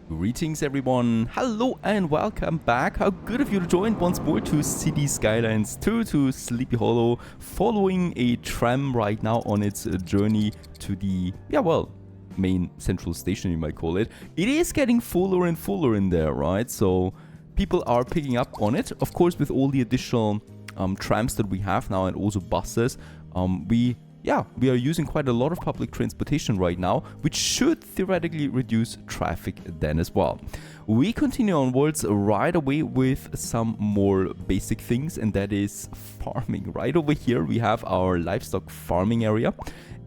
Greetings everyone, hello and welcome back. How good of you to join once more to Cities Skylines 2 to Sleepy Hollow, following a tram right now on its journey to the, main central station you might call it. It is getting fuller and fuller in there, right? So people are picking up on it. Of course, with all the additional trams that we have now and also buses, we are using quite a lot of public transportation right now, which should theoretically reduce traffic then as well. We continue onwards right away with some more basic things, and that is farming. Right over here we have our livestock farming area,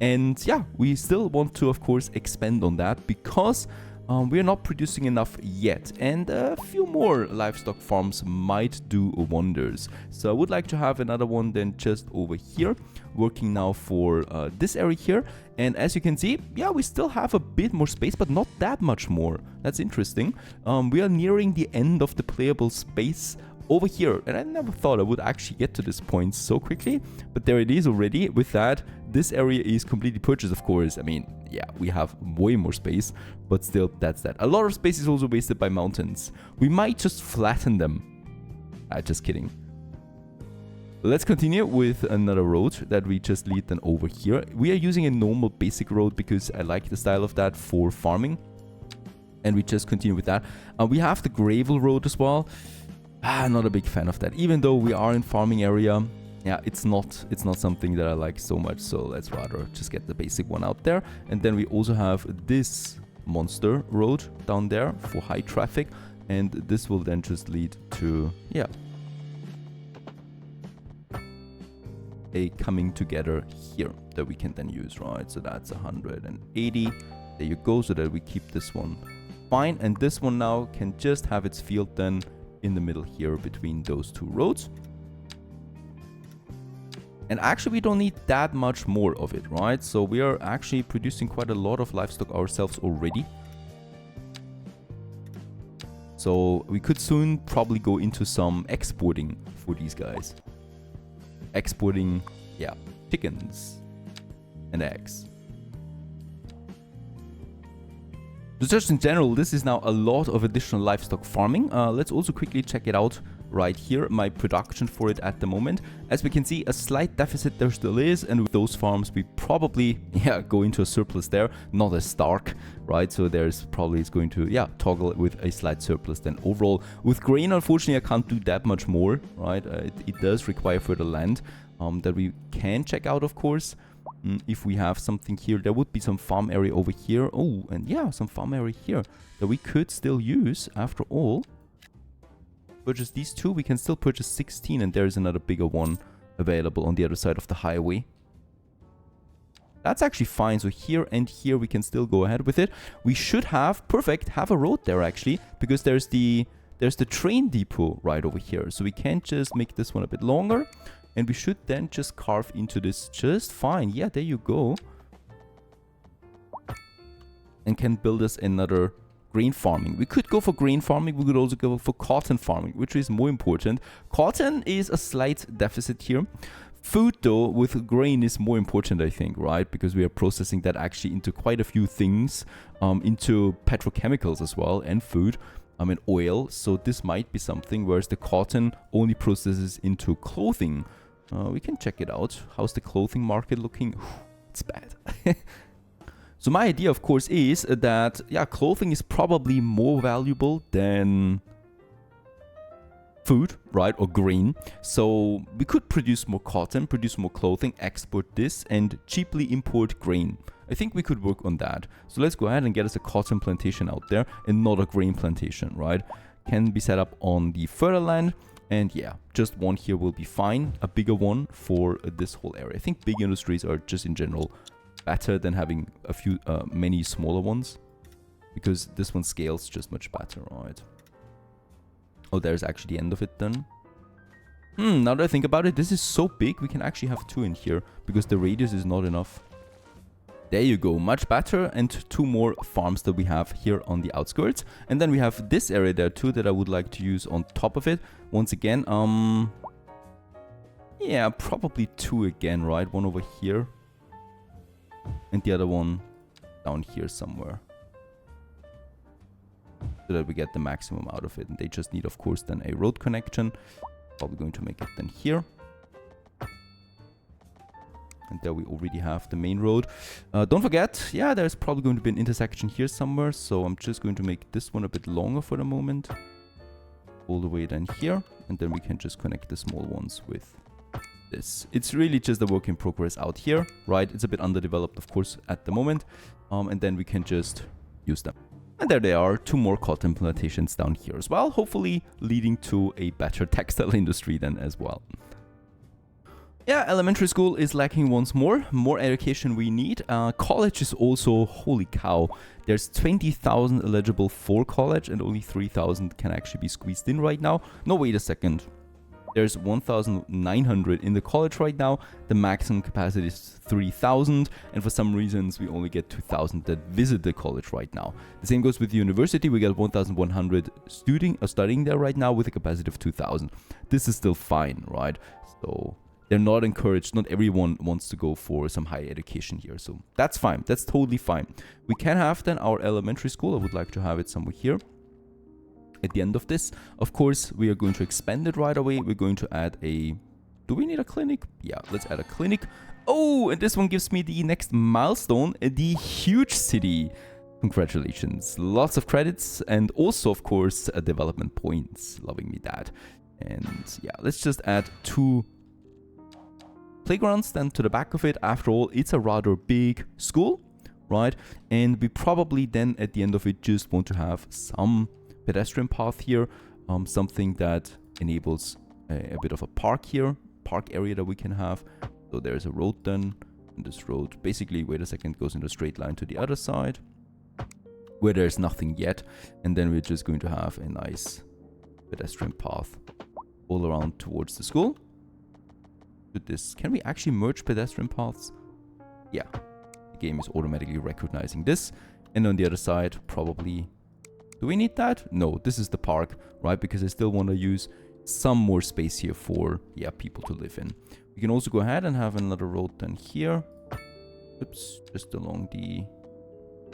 and we still want to of course expand on that because we are not producing enough yet, and a few more livestock farms might do wonders. So I would like to have another one then just over here, working now for this area here. And as you can see, we still have a bit more space, but not that much more. That's interesting. We are nearing the end of the playable space over here, and I never thought I would actually get to this point so quickly, but there it is already. With that, this area is completely purchased, of course. I mean, we have way more space, but still, that's that. A lot of space is also wasted by mountains. We might just flatten them. Just kidding. Let's continue with another road that we just lead then over here. We are using a normal basic road because I like the style of that for farming, and we just continue with that. We have the gravel road as well. Not a big fan of that, even though we are in farming area. It's not something that I like so much, so let's rather just get the basic one out there. And then we also have this monster road down there for high traffic, and this will then just lead to a coming together here that we can then use, right? So that's 180. There you go, so that we keep this one fine, and this one now can just have its field then in the middle here between those two roads. And actually we don't need that much more of it, right? So we are actually producing quite a lot of livestock ourselves already. So we could soon probably go into some exporting for these guys. Exporting, chickens and eggs. So just in general, this is now a lot of additional livestock farming. Let's also quickly check it out right here, my production for it at the moment. As we can see, a slight deficit there still is, and with those farms we probably go into a surplus there, not as stark, right? So there's probably is going to toggle with a slight surplus then overall. With grain, unfortunately I can't do that much more, right? It does require further land that we can check out, of course. If we have something here, there would be some farm area over here. Oh, and some farm area here that we could still use after all. Purchase these two, we can still purchase 16, and there's another bigger one available on the other side of the highway. That's actually fine. So here and here we can still go ahead with it. We should have a road there actually, because there's the train depot right over here. So we can just make this one a bit longer, and we should then just carve into this just fine. Yeah, there you go. And can build us another grain farming. We could go for grain farming. We could also go for cotton farming, which is more important. Cotton is a slight deficit here. Food, though, with grain is more important, I think, right? Because we are processing that actually into quite a few things, into petrochemicals as well, and food, and oil. So this might be something, whereas the cotton only processes into clothing. We can check it out. How's the clothing market looking? It's bad. So my idea, of course, is that, clothing is probably more valuable than food, right, or grain. So we could produce more cotton, produce more clothing, export this, and cheaply import grain. I think we could work on that. So let's go ahead and get us a cotton plantation out there, and not a grain plantation, right? Can be set up on the further land. And just one here will be fine. A bigger one for this whole area. I think big industries are just in general better than having a few, many smaller ones, because this one scales just much better, right? Oh, there's actually the end of it then. Now that I think about it, this is so big, we can actually have two in here, because the radius is not enough. There you go, much better, and two more farms that we have here on the outskirts. And then we have this area there too that I would like to use on top of it. Once again, probably two again, right? One over here, and the other one down here somewhere. so that we get the maximum out of it. And they just need, of course, then a road connection. Probably going to make it then here. And there we already have the main road. Don't forget, yeah, there's probably going to be an intersection here somewhere. So I'm just going to make this one a bit longer for the moment. All the way then here. And then we can just connect the small ones with this. It's really just a work in progress out here, right? It's a bit underdeveloped, of course, at the moment. And then we can just use them. And there they are, 2 more cotton plantations down here as well, hopefully leading to a better textile industry then as well. Yeah, elementary school is lacking once more. More education we need. College is also, holy cow, there's 20,000 eligible for college and only 3,000 can actually be squeezed in right now. No, wait a second. There's 1,900 in the college right now. The maximum capacity is 3,000. And for some reasons, we only get 2,000 that visit the college right now. The same goes with the university. We get 1,100 studying there right now with a capacity of 2,000. This is still fine, right? So they're not encouraged. Not everyone wants to go for some higher education here. So that's fine. That's totally fine. We can have then our elementary school. I would like to have it somewhere here. At the end of this, of course, we are going to expand it right away. We're going to add a... Do we need a clinic? Yeah, let's add a clinic. Oh, and this one gives me the next milestone, the huge city. Congratulations. Lots of credits and also, of course, development points. Loving me that. And yeah, let's just add 2 playgrounds then to the back of it. After all, it's a rather big school, right? And we probably then at the end of it just want to have some pedestrian path here, something that enables a bit of a park here, park area that we can have. So there's a road then, and this road basically, wait a second, goes in a straight line to the other side where there's nothing yet, and then we're just going to have a nice pedestrian path all around towards the school. With this, can we actually merge pedestrian paths? Yeah, the game is automatically recognizing this. And on the other side, probably... Do we need that? No, this is the park, right? Because I still want to use some more space here for, yeah, people to live in. We can also go ahead and have another road then here. Oops, just along the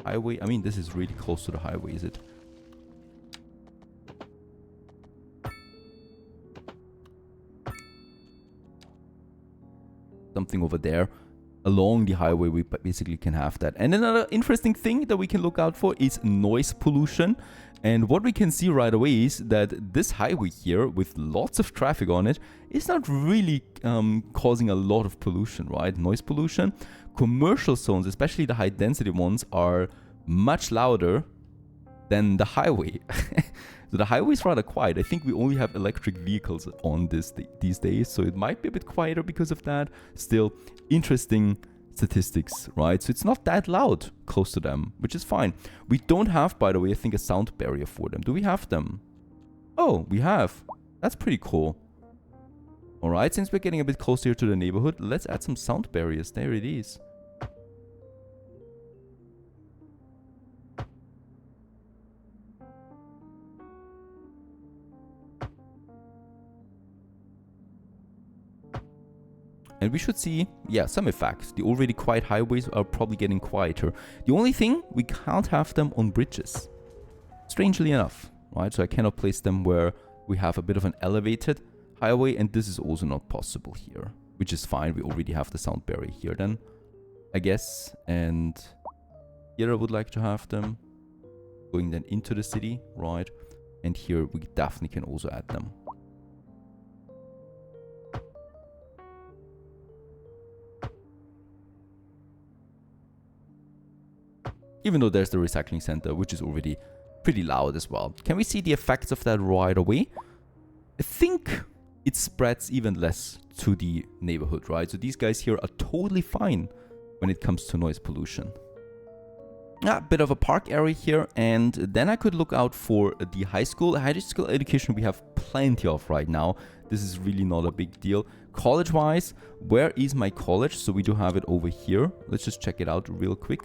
highway. I mean, this is really close to the highway, is it? Something over there. Along the highway, we basically can have that. And another interesting thing that we can look out for is noise pollution. And what we can see right away is that this highway here, with lots of traffic on it, is not really causing a lot of pollution, right? Noise pollution. Commercial zones, especially the high density ones, are much louder than the highway. So the highway is rather quiet. I think we only have electric vehicles on these days, so it might be a bit quieter because of that. Still, interesting statistics, right? So it's not that loud close to them, which is fine. We don't have, by the way, I think a sound barrier for them. Do we have them? Oh, we have. That's pretty cool. All right, since we're getting a bit closer to the neighborhood, let's add some sound barriers. There it is. And we should see, yeah, some effects. The already quiet highways are probably getting quieter. The only thing, we can't have them on bridges. Strangely enough, right? So I cannot place them where we have a bit of an elevated highway, and this is also not possible here, which is fine. We already have the sound barrier here then, I guess. And here I would like to have them going then into the city, right? And here we definitely can also add them. Even though there's the recycling center, which is already pretty loud as well. Can we see the effects of that right away? I think it spreads even less to the neighborhood, right? So these guys here are totally fine when it comes to noise pollution. A bit of a park area here, and then I could look out for the high school. High school education we have plenty of right now. This is really not a big deal. College-wise, where is my college? So we do have it over here. Let's just check it out real quick.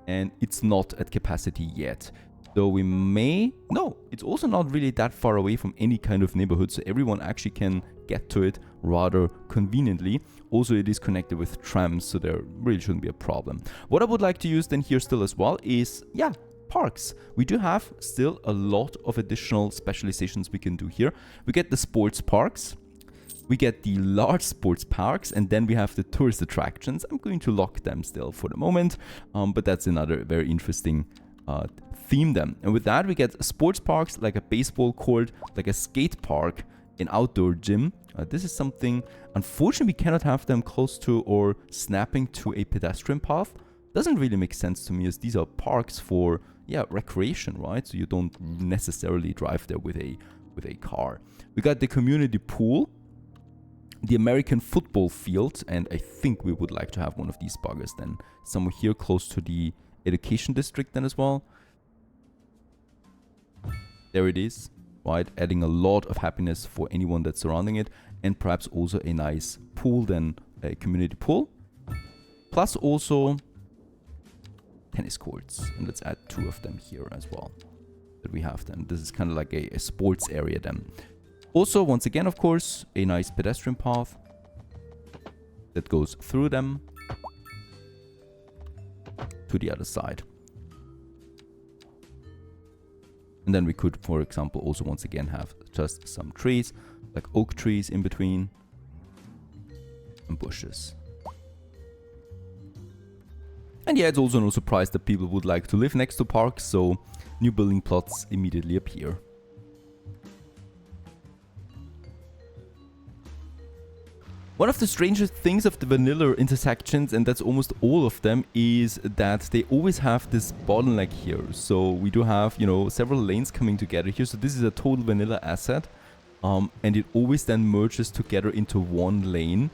And it's not at capacity yet. So we may... No, it's also not really that far away from any kind of neighborhood, so everyone actually can get to it rather conveniently. Also, it is connected with trams, so there really shouldn't be a problem. What I would like to use then here still as well is, yeah, parks. We do have still a lot of additional specializations we can do here. We get the sports parks, we get the large sports parks, and then we have the tourist attractions. I'm going to lock them still for the moment, but that's another very interesting theme then. And with that, we get sports parks like a baseball court, like a skate park, an outdoor gym. This is something, unfortunately, we cannot have them close to or snapping to a pedestrian path. Doesn't really make sense to me, as these are parks for, yeah, recreation, right? So you don't necessarily drive there with a car. We got the community pool, the American football field, and I think we would like to have one of these buggers then somewhere here close to the education district then as well. There it is, right? Adding a lot of happiness for anyone that's surrounding it, and perhaps also a nice pool then, a community pool. Plus also tennis courts, and let's add 2 of them here as well that we have then. This is kind of like a sports area then. Also, once again, of course, a nice pedestrian path that goes through them to the other side. And then we could, for example, also once again have just some trees, like oak trees in between, and bushes. And yeah, it's also no surprise that people would like to live next to parks, so new building plots immediately appear. One of the strangest things of the vanilla intersections, and that's almost all of them, is that they always have this bottleneck here. So we do have, you know, several lanes coming together here. So this is a total vanilla asset, and it always then merges together into one lane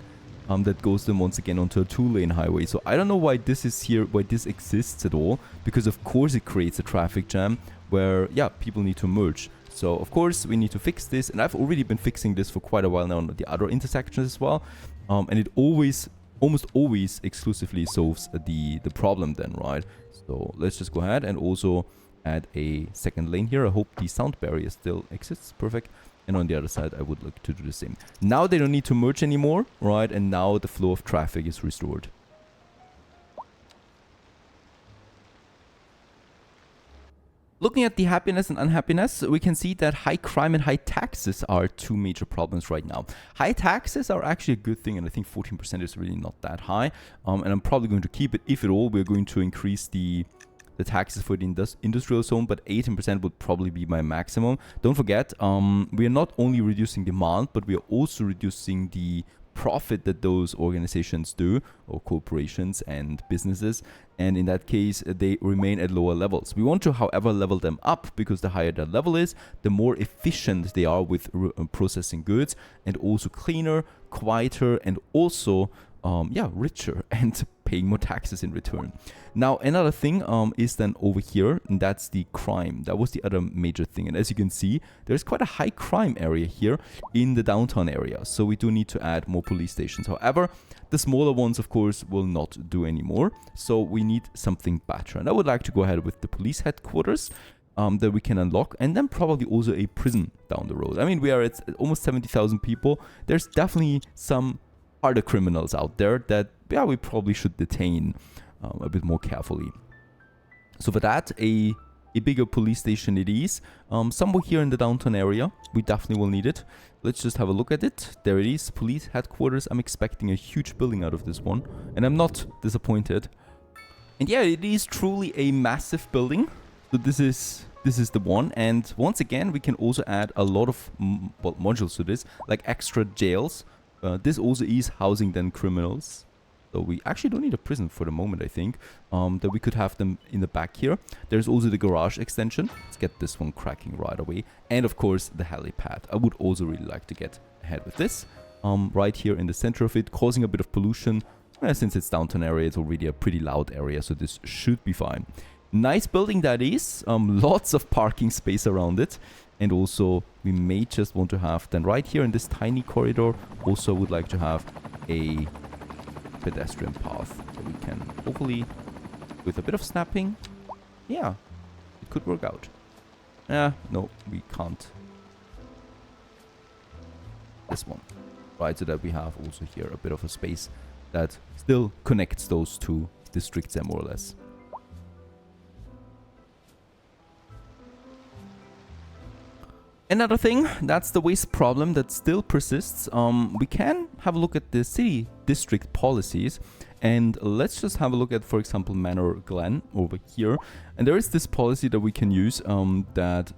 that goes then once again onto a 2-lane highway. So I don't know why this is here, why this exists at all, because of course it creates a traffic jam where, yeah, people need to merge. So, of course, we need to fix this, and I've already been fixing this for quite a while now on the other intersections as well, and it almost always exclusively solves the problem then, right? So, let's just go ahead and also add a second lane here. I hope the sound barrier still exists. Perfect. And on the other side, I would like to do the same. Now they don't need to merge anymore, right? And now the flow of traffic is restored. Looking at the happiness and unhappiness, we can see that high crime and high taxes are 2 major problems right now. High taxes are actually a good thing, and I think 14% is really not that high. And I'm probably going to keep it. If at all, we're going to increase the taxes for the industrial zone, but 18% would probably be my maximum. Don't forget, we are not only reducing demand, but we are also reducing the profit that those organizations do, or corporations and businesses, and in that case they remain at lower levels. We want to, however, level them up, because the higher that level is, the more efficient they are with processing goods, and also cleaner, quieter, and also richer and paying more taxes in return. Now, another thing is then over here, and that's the crime. That was the other major thing. And as you can see, there's quite a high crime area here in the downtown area. So we do need to add more police stations. However, the smaller ones, of course, will not do anymore. So we need something better. And I would like to go ahead with the police headquarters that we can unlock, and then probably also a prison down the road. I mean, we are at almost 70,000 people. There's definitely some harder criminals out there that, yeah, we probably should detain a bit more carefully. So for that, a bigger police station it is. Somewhere here in the downtown area, we definitely will need it. Let's just have a look at it. There it is, police headquarters. I'm expecting a huge building out of this one, and I'm not disappointed. And yeah, it is truly a massive building. So this is the one, and once again, we can also add a lot of modules to this, like extra jails. This also is housing then criminals. So we actually don't need a prison for the moment, I think. That we could have them in the back here. There's also the garage extension. Let's get this one cracking right away. And of course, the helipad. I would also really like to get ahead with this. Right here in the center of it, causing a bit of pollution. Since it's downtown area, it's already a pretty loud area, so this should be fine. Nice building that is. Lots of parking space around it. And also, we may just want to have, then right here in this tiny corridor, also would like to have a pedestrian path that we can hopefully, with a bit of snapping, yeah, it could work out. No, we can't. This one, right, so that we have also here a bit of a space that still connects those 2 districts there more or less. Another thing, that's the waste problem that still persists. We can have a look at the city district policies, and let's just have a look at, for example, Manor Glen over here. And there is this policy that we can use that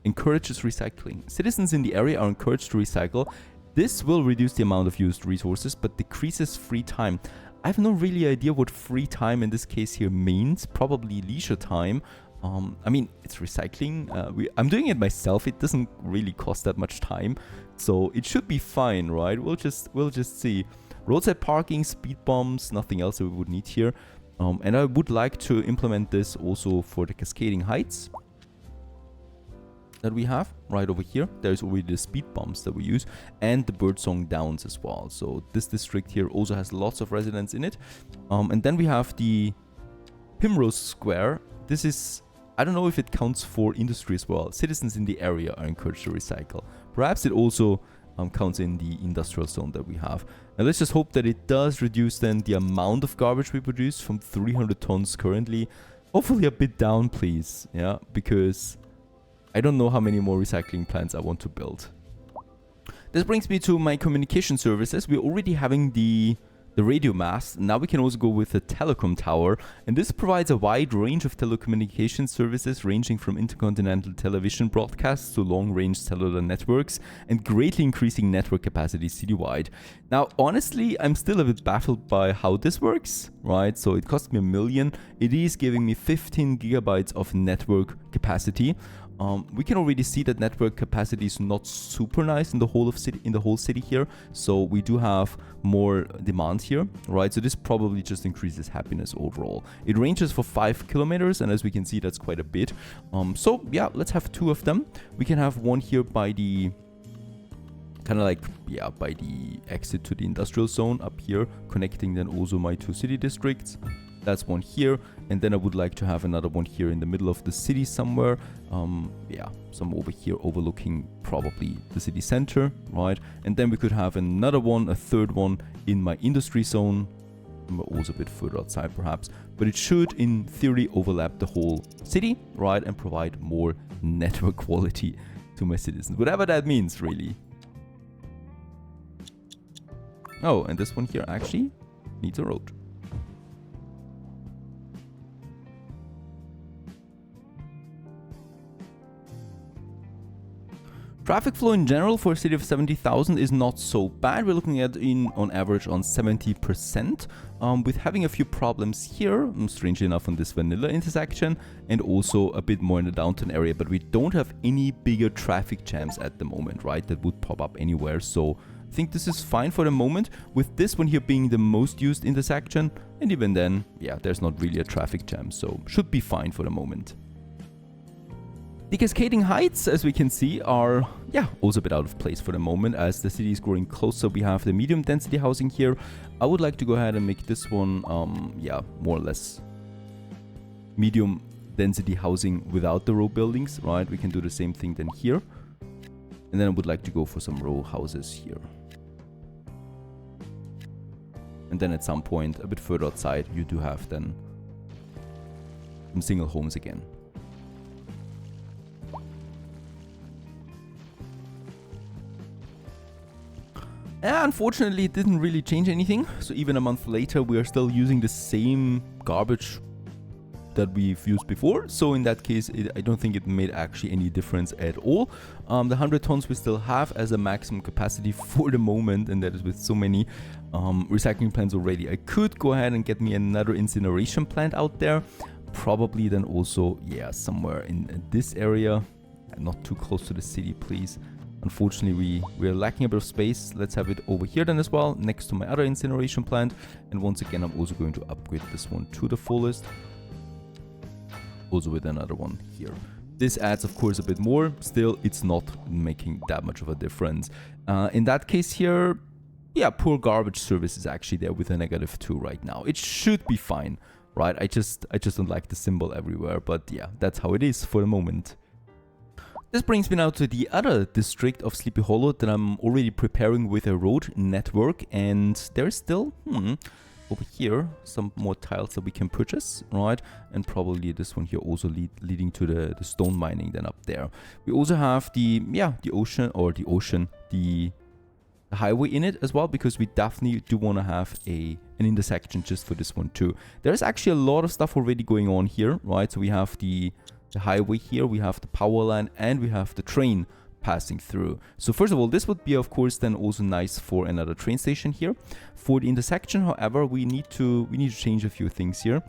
encourages recycling. Citizens in the area are encouraged to recycle. This will reduce the amount of used resources, but decreases free time. I have no really idea what free time in this case here means. Probably leisure time. I mean, it's recycling. I'm doing it myself. It doesn't really cost that much time, so it should be fine, right? We'll just see. Roadside parking, speed bumps, nothing else that we would need here. And I would like to implement this also for the cascading heights that we have right over here. There's already the speed bumps that we use and the birdsong downs as well. So this district here also has lots of residents in it. And then we have the Primrose Square. This is, I don't know if it counts for industry as well. Citizens in the area are encouraged to recycle. Perhaps it also counts in the industrial zone that we have. Now let's just hope that it does reduce then the amount of garbage we produce from 300 tons currently. Hopefully a bit down, please. Yeah, because I don't know how many more recycling plants I want to build. This brings me to my communication services. We're already having the radio mast. Now we can also go with the telecom tower, and this provides a wide range of telecommunication services ranging from intercontinental television broadcasts to long-range cellular networks, and greatly increasing network capacity citywide. Now honestly, I'm still a bit baffled by how this works, right? So it cost me $1 million. It is giving me 15 gigabytes of network capacity. We can already see that network capacity is not super nice in the whole city here, so we do have more demand here, right? So this probably just increases happiness overall. It ranges for 5 kilometers, and as we can see, that's quite a bit. So yeah, let's have 2 of them. We can have one here by the kind of like, yeah, by the exit to the industrial zone up here, connecting then also my 2 city districts. That's one here, and then I would like to have another one here in the middle of the city somewhere. Yeah, some over here overlooking probably the city center, right? And then we could have another one, a third one in my industry zone, also a bit further outside perhaps, but it should in theory overlap the whole city, right? And provide more network quality to my citizens, whatever that means really. Oh, and this one here actually needs a road. Traffic flow in general for a city of 70,000 is not so bad. We're looking at on average on 70%, with having a few problems here, strangely enough on this vanilla intersection, and also a bit more in the downtown area, but we don't have any bigger traffic jams at the moment, right, that would pop up anywhere. So I think this is fine for the moment, with this one here being the most used intersection, and even then, yeah, there's not really a traffic jam, so should be fine for the moment. The cascading heights, as we can see, are, yeah, also a bit out of place for the moment. As the city is growing closer, we have the medium density housing here. I would like to go ahead and make this one, yeah, more or less medium density housing without the row buildings, right? We can do the same thing then here. And then I would like to go for some row houses here. And then at some point, a bit further outside, you do have then some single homes again. Unfortunately, it didn't really change anything. So even a month later, we are still using the same garbage that we've used before. So in that case, I don't think it made actually any difference at all. The 100 tons we still have as a maximum capacity for the moment, and that is with so many recycling plants already. I could go ahead and get me another incineration plant out there. Probably then also, yeah, somewhere in this area. Not too close to the city, please. Unfortunately, we are lacking a bit of space. Let's have it over here then as well, next to my other incineration plant. And once again, I'm also going to upgrade this one to the fullest. Also with another one here. This adds, of course, a bit more. Still, it's not making that much of a difference. In that case here, yeah, poor garbage service is actually there with a -2 right now. It should be fine, right? I just don't like the symbol everywhere. But yeah, that's how it is for the moment. This brings me now to the other district of Sleepy Hollow that I'm already preparing with a road network, and there's still over here some more tiles that we can purchase, right? And probably this one here also leading to the stone mining then up there. We also have the highway in it as well, because we definitely do want to have an intersection just for this one too. There's actually a lot of stuff already going on here, right? So we have the highway here, we have the power line, and we have the train passing through. So first of all, this would be of course then also nice for another train station here. For the intersection, however, we need to change a few things here.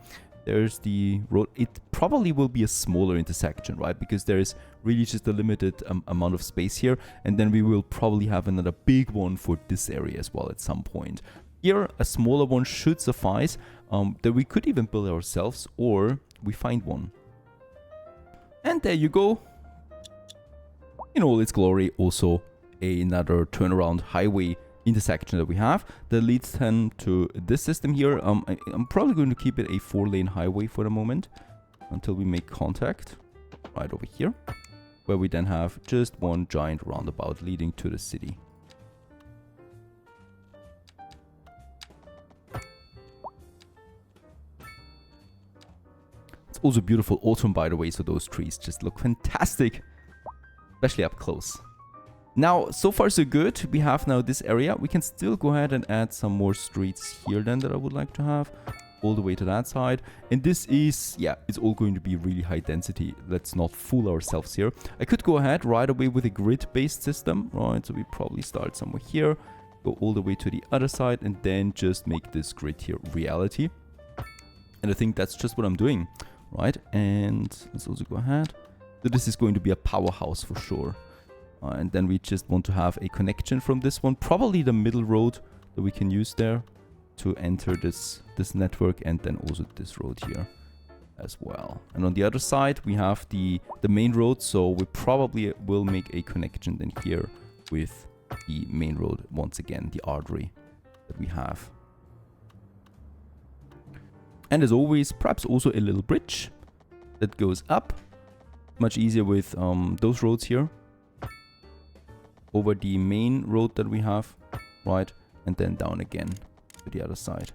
There's the road. It probably will be a smaller intersection, right? Because there is really just a limited amount of space here. And then we will probably have another big one for this area as well at some point. Here, a smaller one should suffice, that we could even build ourselves, or we find one. And there you go. In all its glory, also another turnaround highway intersection that we have that leads then to this system here. I'm probably going to keep it a 4-lane highway for the moment until we make contact right over here, where we then have just one giant roundabout leading to the city. It's also beautiful autumn, by the way, so those trees just look fantastic, especially up close. Now, so far so good. We have now this area. We can still go ahead and add some more streets here then that I would like to have all the way to that side. And this is, yeah, it's all going to be really high density. Let's not fool ourselves here. I could go ahead right away with a grid-based system, right? So we probably start somewhere here, go all the way to the other side, and then just make this grid here reality. And I think that's just what I'm doing, right? And let's also go ahead. So this is going to be a powerhouse for sure. And then we just want to have a connection from this one, probably the middle road that we can use there to enter this network, and then also this road here as well. And on the other side, we have the main road, so we probably will make a connection then here with the main road once again, the artery that we have. And as always, perhaps also a little bridge that goes up. Much easier with those roads here. Over the main road that we have, right? And then down again to the other side.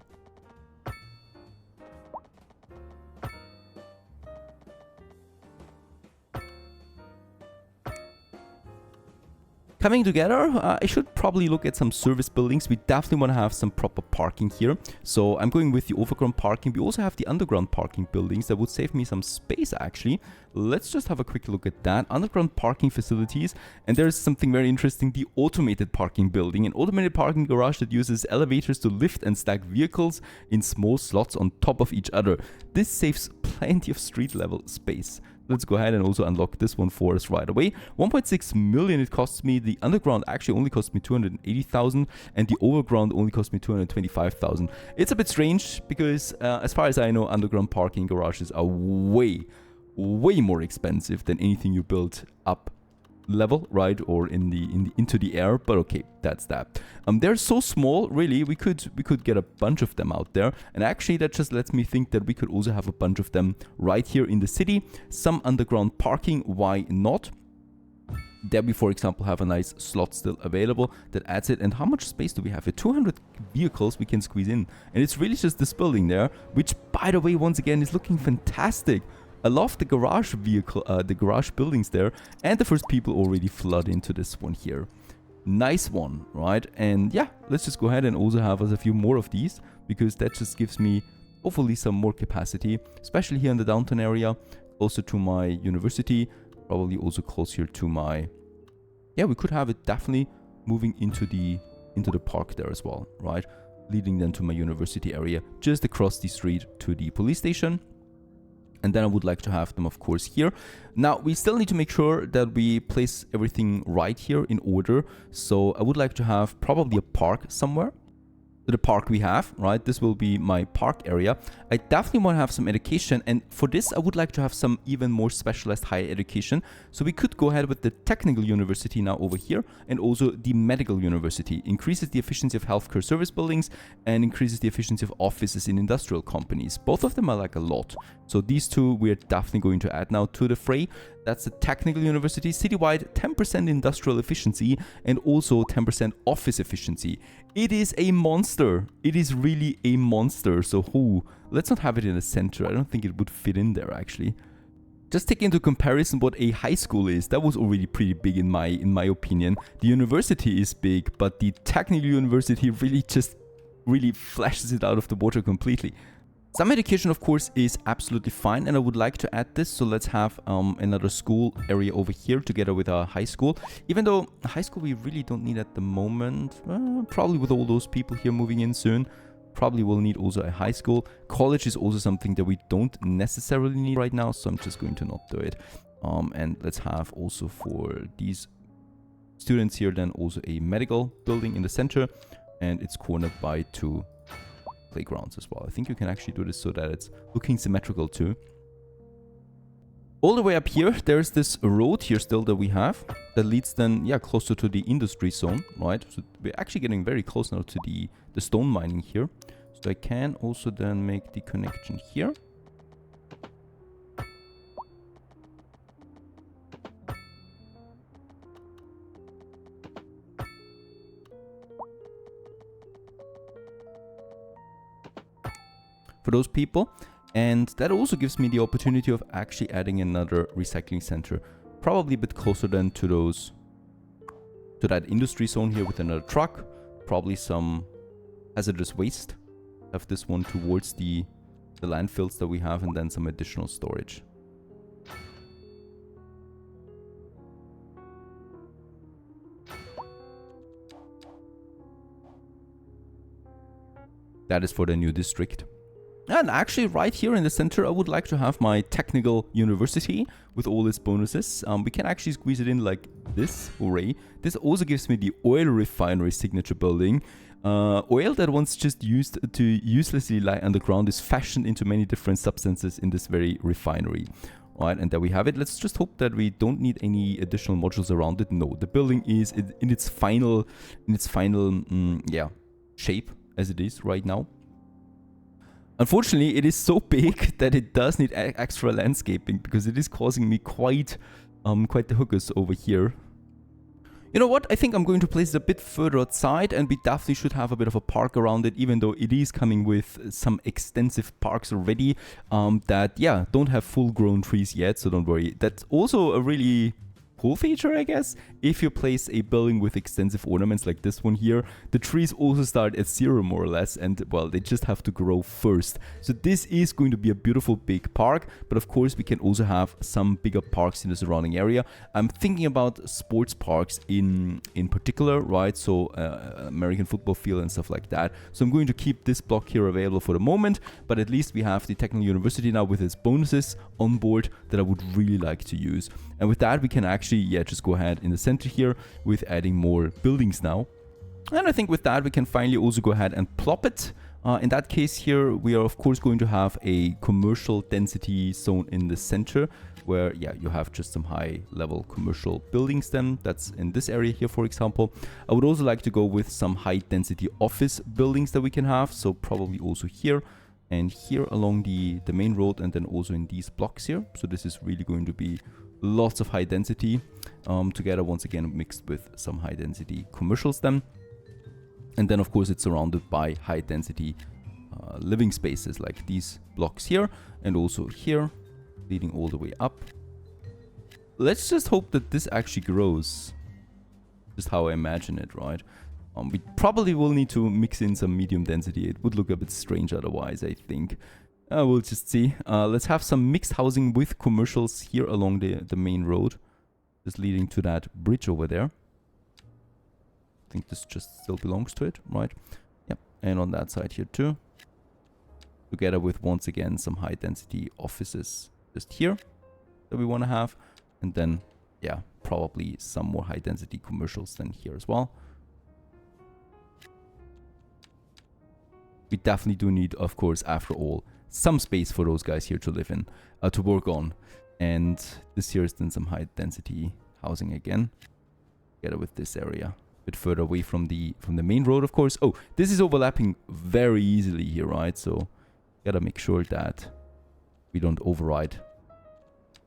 Coming together, I should probably look at some service buildings. We definitely want to have some proper parking here. So I'm going with the overground parking. We also have the underground parking buildings that would save me some space actually. Let's just have a quick look at that. Underground parking facilities. And there's something very interesting, the automated parking building. An automated parking garage that uses elevators to lift and stack vehicles in small slots on top of each other. This saves plenty of street level space. Let's go ahead and also unlock this one for us right away. 1.6 million it costs me. The underground actually only cost me 280,000 and the overground only cost me 225,000. It's a bit strange because as far as I know, underground parking garages are way more expensive than anything you build up level, right, or into the air. But okay, that's that. They're so small, really. We could get a bunch of them out there, and actually that just lets me think that we could also have a bunch of them right here in the city. Some underground parking, why not? There we, for example, have a nice slot still available that adds it. And how much space do we have here? 200 vehicles we can squeeze in, and it's really just this building there, which, by the way, once again is looking fantastic. I love the garage the garage buildings there, and the first people already flood into this one here. Nice one, right? And yeah, let's just go ahead and also have us a few more of these, because that just gives me hopefully some more capacity, especially here in the downtown area, closer to my university, probably also closer to my... Yeah, we could have it definitely moving into the park there as well, right? Leading then to my university area, just across the street to the police station. And then I would like to have them, of course, here. Now, we still need to make sure that we place everything right here in order. So I would like to have probably a park somewhere. The park we have, right? This will be my park area. I definitely want to have some education, and for this I would like to have some even more specialized higher education. So we could go ahead with the technical university now over here, and also the medical university. Increases the efficiency of healthcare service buildings and increases the efficiency of offices in industrial companies. Both of them are like a lot. So these two we are definitely going to add now to the fray. That's the technical university. Citywide, 10% industrial efficiency and also 10% office efficiency. It is a monster. It is really a monster. So, let's not have it in the center. I don't think it would fit in there, actually. Just take into comparison what a high school is. That was already pretty big in my opinion. The university is big, but the technical university really flashes it out of the water completely. Some education, of course, is absolutely fine, and I would like to add this. So let's have another school area over here together with our high school. Even though high school we really don't need at the moment. Probably with all those people here moving in soon. Probably will need also a high school. College is also something that we don't necessarily need right now, so I'm just going to not do it. And let's have also for these students here then also a medical building in the center, and it's cornered by 2 playgrounds as well. I think you can actually do this so that it's looking symmetrical too. All the way up here, there's this road here still that we have that leads then, yeah, closer to the industry zone, right? So we're actually getting very close now to the stone mining here. So I can also then make the connection here. For those people, and that also gives me the opportunity of actually adding another recycling center, probably a bit closer than to that industry zone here with another truck, probably some hazardous waste. Have this one towards the landfills that we have, and then some additional storage. That is for the new district. And actually right here in the center, I would like to have my technical university with all its bonuses. We can actually squeeze it in like this. Hooray. This also gives me the oil refinery signature building. Oil that once just used to uselessly lie underground is fashioned into many different substances in this very refinery. Alright, and there we have it. Let's just hope that we don't need any additional modules around it. No, the building is in its final shape as it is right now. Unfortunately, it is so big that it does need extra landscaping because it is causing me quite the hookers over here. You know what? I think I'm going to place it a bit further outside, and we definitely should have a bit of a park around it, even though it is coming with some extensive parks already that, yeah, don't have full-grown trees yet, so don't worry. That's also a really cool feature, I guess. If you place a building with extensive ornaments like this one here, the trees also start at 0 more or less, and well, they just have to grow first. So this is going to be a beautiful big park, but of course we can also have some bigger parks in the surrounding area. I'm thinking about sports parks in particular, right? So American football field and stuff like that. So I'm going to keep this block here available for the moment, but at least we have the technical university now with its bonuses on board that I would really like to use. And with that, we can actually, yeah, just go ahead in the center here with adding more buildings now. And I think with that, we can finally also go ahead and plop it. In that case here, we are of course going to have a commercial density zone in the center where, yeah, you have just some high level commercial buildings then. That's in this area here, for example. I would also like to go with some high density office buildings that we can have. So probably also here and here along the main road, and then also in these blocks here. So this is really going to be lots of high density together, once again mixed with some high density commercials then. And then of course it's surrounded by high density living spaces like these blocks here and also here, leading all the way up. Let's just hope that this actually grows just how I imagine it, right? We probably will need to mix in some medium density. It would look a bit strange otherwise, I think. We'll just see. Let's have some mixed housing with commercials here along the main road, just leading to that bridge over there. I think this just still belongs to it, right? Yep, and on that side here too. Together with, once again, some high density offices just here that we want to have. And then, yeah, probably some more high density commercials than here as well. We definitely do need, of course, after all, some space for those guys here to live in, to work on. And this here is then some high density housing again, together with this area. A bit further away from the main road, of course. Oh, this is overlapping very easily here, right? So gotta make sure that we don't override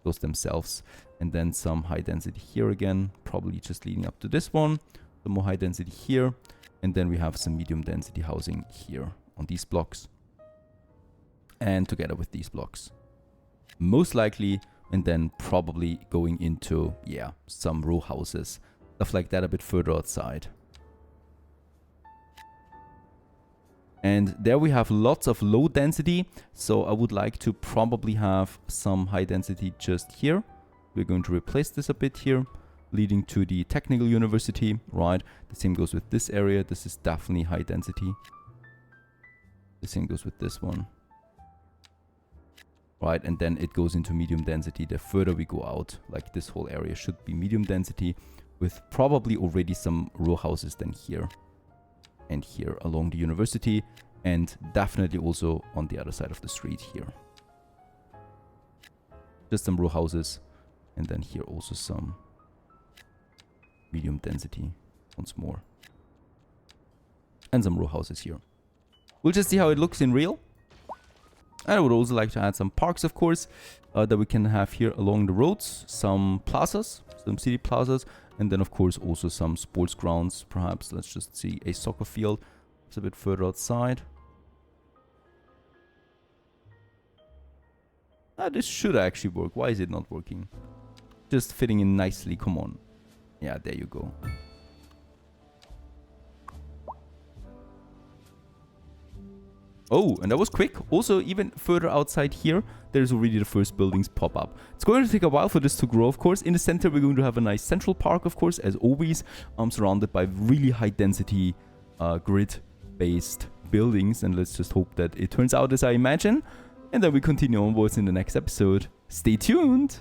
those themselves. And then some high density here again, probably just leading up to this one. Some more high density here. And then we have some medium density housing here on these blocks. And together with these blocks. Most likely, and then probably going into, yeah, some row houses. Stuff like that a bit further outside. And there we have lots of low density. So I would like to probably have some high density just here. We're going to replace this a bit here, leading to the technical university, right? The same goes with this area. This is definitely high density. The same goes with this one. Right, and then it goes into medium density the further we go out. Like this whole area should be medium density with probably already some row houses then here and here along the university, and definitely also on the other side of the street here. Just some row houses, and then here also some medium density once more. And some row houses here. We'll just see how it looks in real. And I would also like to add some parks, of course, that we can have here along the roads. Some plazas, some city plazas. And then, of course, also some sports grounds. Perhaps, let's just see, a soccer field. It's a bit further outside. This should actually work. Why is it not working? Just fitting in nicely. Come on. Yeah, there you go. Oh, and that was quick. Also, even further outside here, there's already the first buildings pop up. It's going to take a while for this to grow, of course. In the center, we're going to have a nice central park, of course, as always. Surrounded by really high density grid-based buildings. And let's just hope that it turns out as I imagine. And then we continue onwards in the next episode. Stay tuned!